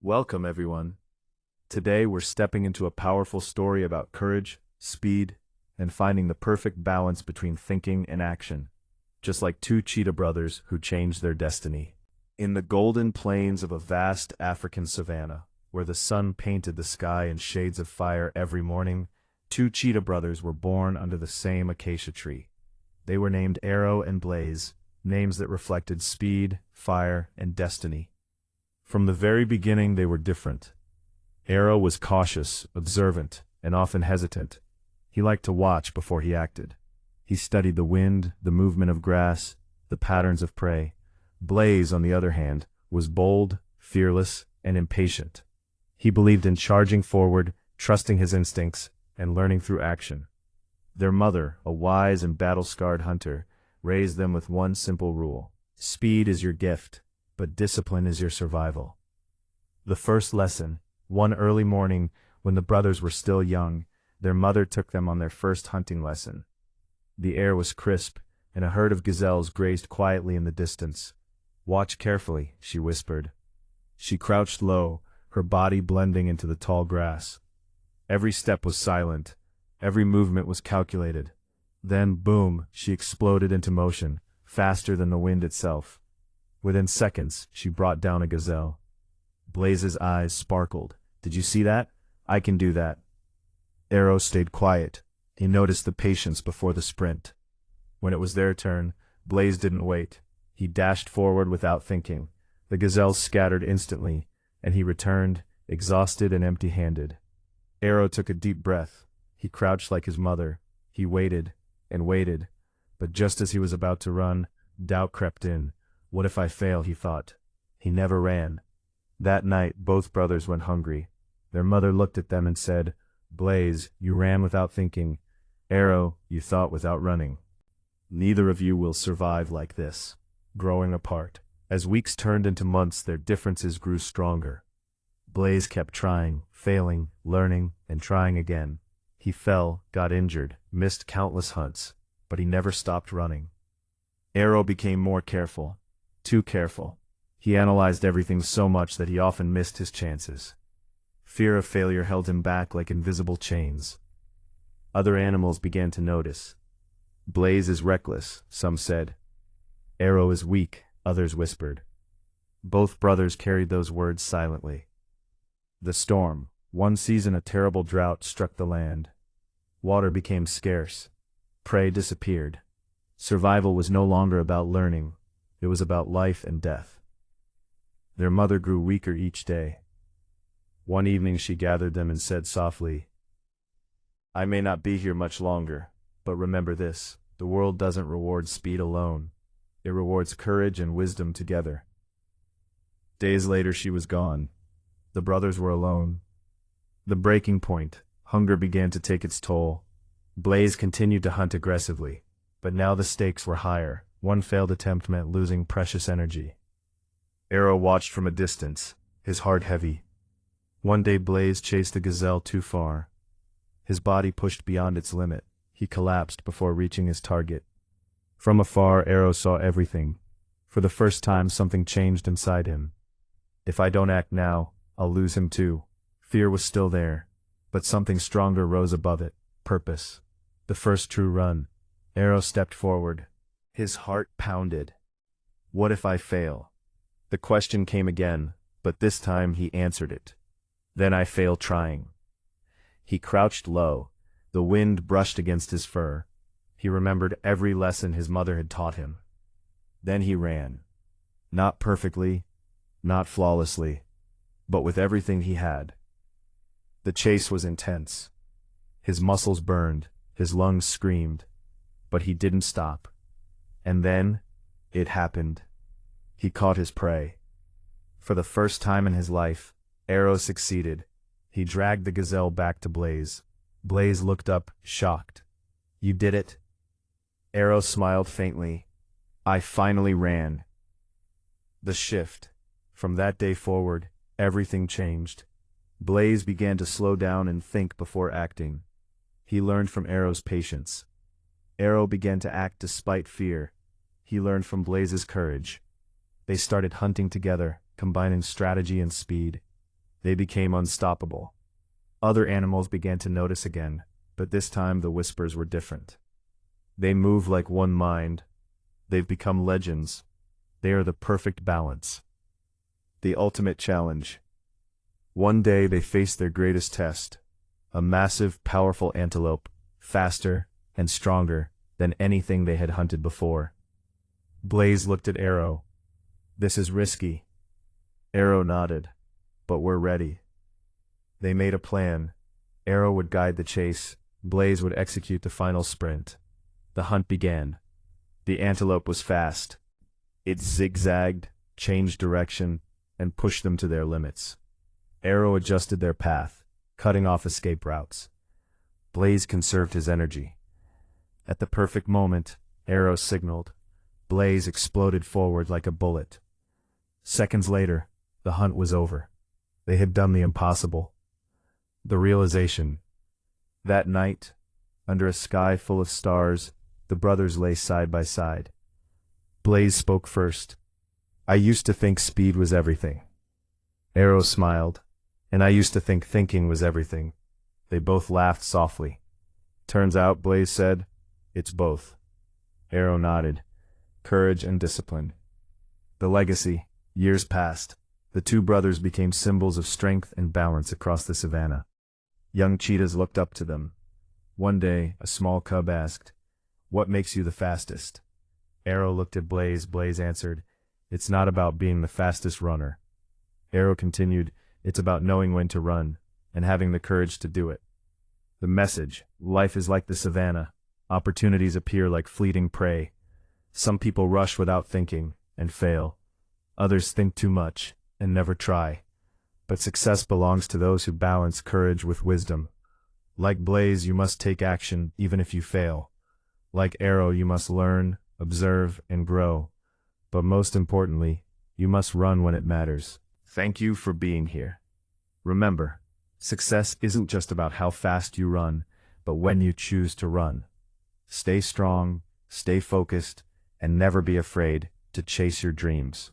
Welcome, everyone. Today we're stepping into a powerful story about courage, speed, and finding the perfect balance between thinking and action, just like two cheetah brothers who changed their destiny. In the golden plains of a vast African savanna, where the sun painted the sky in shades of fire every morning, two cheetah brothers were born under the same acacia tree. They were named Arrow and Blaze, names that reflected speed, fire, and destiny. From the very beginning they were different. Arrow was cautious, observant, and often hesitant. He liked to watch before he acted. He studied the wind, the movement of grass, the patterns of prey. Blaze, on the other hand, was bold, fearless, and impatient. He believed in charging forward, trusting his instincts, and learning through action. Their mother, a wise and battle-scarred hunter, raised them with one simple rule: speed is your gift, but discipline is your survival. The first lesson: one early morning, when the brothers were still young, their mother took them on their first hunting lesson. The air was crisp, and a herd of gazelles grazed quietly in the distance. "Watch carefully," she whispered. She crouched low, her body blending into the tall grass. Every step was silent, every movement was calculated. Then, boom, she exploded into motion, faster than the wind itself. Within seconds, she brought down a gazelle. Blaze's eyes sparkled. "Did you see that? I can do that." Arrow stayed quiet. He noticed the patience before the sprint. When it was their turn, Blaze didn't wait. He dashed forward without thinking. The gazelles scattered instantly, and he returned, exhausted and empty-handed. Arrow took a deep breath. He crouched like his mother. He waited and waited, but just as he was about to run, doubt crept in. "What if I fail?" he thought. He never ran. That night, both brothers went hungry. Their mother looked at them and said, "Blaze, you ran without thinking. Arrow, you thought without running. Neither of you will survive like this." Growing apart. As weeks turned into months, their differences grew stronger. Blaze kept trying, failing, learning, and trying again. He fell, got injured, missed countless hunts, but he never stopped running. Arrow became more careful. Too careful. He analyzed everything so much that he often missed his chances. Fear of failure held him back like invisible chains. Other animals began to notice. "Blaze is reckless," some said. "Arrow is weak," others whispered. Both brothers carried those words silently. The storm. One season a terrible drought struck the land. Water became scarce. Prey disappeared. Survival was no longer about learning. It was about life and death. Their mother grew weaker each day. One evening she gathered them and said softly, "I may not be here much longer, but remember this: the world doesn't reward speed alone. It rewards courage and wisdom together." Days later she was gone. The brothers were alone. The breaking point. Hunger began to take its toll. Blaze continued to hunt aggressively, but now the stakes were higher. One failed attempt meant losing precious energy. Arrow watched from a distance, his heart heavy. One day Blaze chased a gazelle too far. His body pushed beyond its limit. He collapsed before reaching his target. From afar, Arrow saw everything. For the first time, something changed inside him. "If I don't act now, I'll lose him too." Fear was still there, but something stronger rose above it: purpose. The first true run. Arrow stepped forward. His heart pounded. "What if I fail?" The question came again, but this time he answered it. "Then I fail trying." He crouched low. The wind brushed against his fur. He remembered every lesson his mother had taught him. Then he ran. Not perfectly, not flawlessly, but with everything he had. The chase was intense. His muscles burned, his lungs screamed, but he didn't stop. And then, it happened. He caught his prey. For the first time in his life, Arrow succeeded. He dragged the gazelle back to Blaze. Blaze looked up, shocked. "You did it?" Arrow smiled faintly. "I finally ran." The shift. From that day forward, everything changed. Blaze began to slow down and think before acting. He learned from Arrow's patience. Arrow began to act despite fear. He learned from Blaze's courage. They started hunting together, combining strategy and speed. They became unstoppable. Other animals began to notice again, but this time the whispers were different. They move like one mind. They've become legends. They are the perfect balance. The ultimate challenge. One day they faced their greatest test. A massive, powerful antelope, faster and stronger than anything they had hunted before. Blaze looked at Arrow. "This is risky." Arrow nodded. "But we're ready." They made a plan. Arrow would guide the chase. Blaze would execute the final sprint. The hunt began. The antelope was fast. It zigzagged, changed direction, and pushed them to their limits. Arrow adjusted their path, cutting off escape routes. Blaze conserved his energy. At the perfect moment, Arrow signaled. Blaze exploded forward like a bullet. Seconds later, the hunt was over. They had done the impossible. The realization. That night, under a sky full of stars, the brothers lay side by side. Blaze spoke first. "I used to think speed was everything." Arrow smiled. "And I used to think thinking was everything." They both laughed softly. "Turns out," Blaze said, "it's both." Arrow nodded. Courage and discipline. The legacy. Years passed. The two brothers became symbols of strength and balance across the savannah. Young cheetahs looked up to them. One day, a small cub asked, "What makes you the fastest?" Arrow looked at Blaze. Blaze answered, "It's not about being the fastest runner." Arrow continued, "It's about knowing when to run, and having the courage to do it." The message. Life is like the savannah. Opportunities appear like fleeting prey. Some people rush without thinking, and fail. Others think too much, and never try. But success belongs to those who balance courage with wisdom. Like Blaze, you must take action even if you fail. Like Arrow, you must learn, observe, and grow. But most importantly, you must run when it matters. Thank you for being here. Remember, success isn't just about how fast you run, but when you choose to run. Stay strong, stay focused, and never be afraid to chase your dreams.